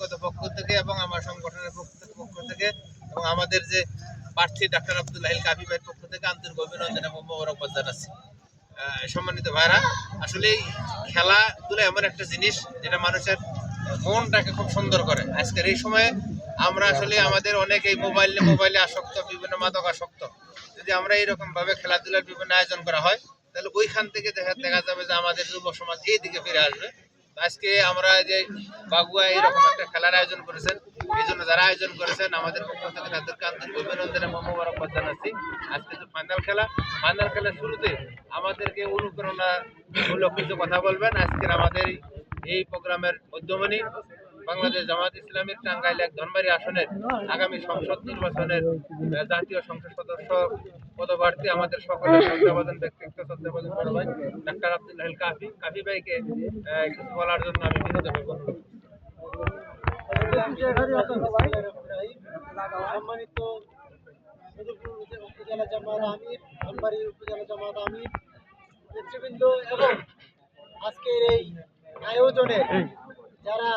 ব্যক্তিগত পক্ষ থেকে এবং আমার সংগঠনের পক্ষ থেকে এবং আমাদের যে প্রার্থী ডাক্তার আব্দুল্লাহিল কাফি ভাইয়ের পক্ষ থেকে আন্তরিক অভিনন্দন এবং মোবারকবাদ জানাচ্ছি। সম্মানিত ভাইরা, আসলে খেলাধুলা এমন একটা জিনিস যেটা মানুষের মনটাকে খুব সুন্দর করে। আজকের এই সময়ে আমরা আসলে আমাদের অনেক এই মোবাইলে আসক্ত, বিভিন্ন মাদক আসক্ত। যদি আমরা এইরকম ভাবে খেলাধুলার বিভিন্ন আয়োজন করা হয় তাহলে ওইখান থেকে দেখা যাবে যে আমাদের যুব সমাজ এই দিকে ফিরে আসবে। আজকে আমরা যে বাগুয়া এইরকম একটা খেলার আয়োজন করেছেন, এই জন্য যারা আয়োজন করেছেন আমাদের পক্ষ থেকে তাদেরকে আন্তরিক অভিনন্দন এবং মোবারকবাদ জানাচ্ছি। আজকে যে ফাইনাল খেলার শুরুতে আমাদেরকে অনুপ্রেরণামূলক কিছু কথা বলবেন আজকের আমাদের এই প্রোগ্রামের মধ্যমণি বাংলাদেশ জামাত ইসলামীর টাঙ্গাইল ১ ধনবাড়ী আসনের আগামী সংসদ নির্বাচনের জাতীয় সংসদ সদস্য পদপ্রার্থী আমাদের সকলের শ্রদ্ধাভাজন ব্যক্তিত্ব, শ্রদ্ধাভাজন বড় ভাই ডাক্তার আব্দুল্লাহিল কাফি ভাইকে কিছু বলার জন্য আমি বিনীতভাবে অনুরোধ। সম্মানিত উপজেলা জামাত আমির, ধনবাড়ী উপজেলা জামাত আমির নেতৃবৃন্দ এবং আজকের এই আয়োজনে যারা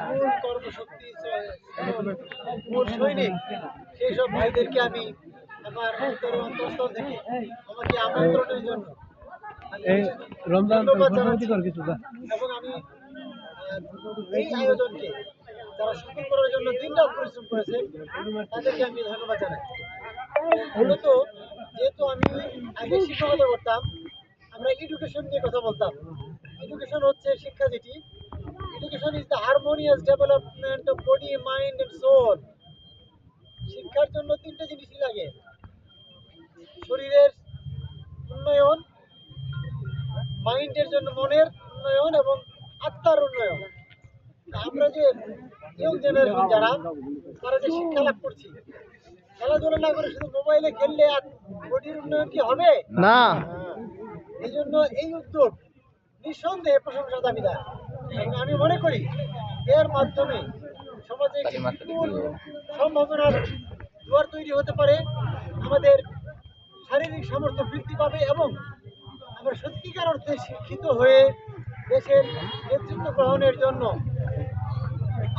মূল কর্মশক্তি মূল সৈনিক সেই সব ভাইদেরকে আমি আমার অন্তঃস্থল থেকে আমাকে আমন্ত্রণের জন্য ধন্যবাদ জানাচ্ছি। এবং আমি এই আয়োজনকে যারা সফল করার জন্য দিনরাত পরিশ্রম করেছেন তাদেরকে আমি ধন্যবাদ জানাই। মূলত যেহেতু আমি আগে শিক্ষকতা করতাম, আমরা এডুকেশন নিয়ে কথা বলতাম। এডুকেশন হচ্ছে শিক্ষা, যেটি education is the harmonious development of body, mind and soul. শিক্ষার জন্য তিনটে জিনিসই লাগে: শরীরের উন্নয়ন, মাইন্ডের জন্য মনের উন্নয়ন এবং আত্মার উন্নয়ন। আমরা যে ইয়ং জেনারেশন যারা, তারা যে শিক্ষা লাভ করছি, খেলাধুলা না করে শুধু মোবাইলে খেললে আর বডির উন্নয়ন কি হবে? না। এই জন্য এই উদ্যোগ নিঃসন্দেহে প্রশংসার দাবিদার। এবং আমি মনে করি এর মাধ্যমে সমাজে একটি বিপুল সম্ভাবনার জোয়ার তৈরি হতে পারে। আমাদের শারীরিক সামর্থ্য বৃদ্ধি পাবে এবং আমরা সত্যিকার অর্থে শিক্ষিত হয়ে দেশের নেতৃত্ব গ্রহণের জন্য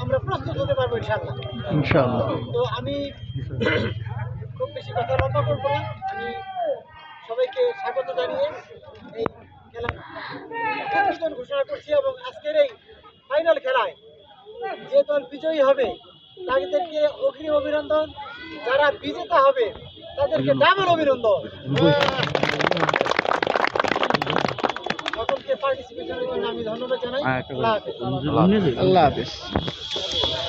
আমরা প্রস্তুত হতে পারবো ইনশাআল্লাহ। তো আমি খুব বেশি কথা লম্বা করবো না। আমি সবাইকে স্বাগত জানিয়ে এই খেলা ঘোষণা করছি এবং আজকের এই ফাইনাল খেলায় যে দল বিজয়ী হবে তাদেরকে অগ্রিম অভিনন্দন, যারা বিজেতা হবে তাদেরকে ডাবল অভিনন্দন। সকলকে পার্টিসিপেশনের জন্য আমি ধন্যবাদ জানাই। আল্লাহ হাফেজ।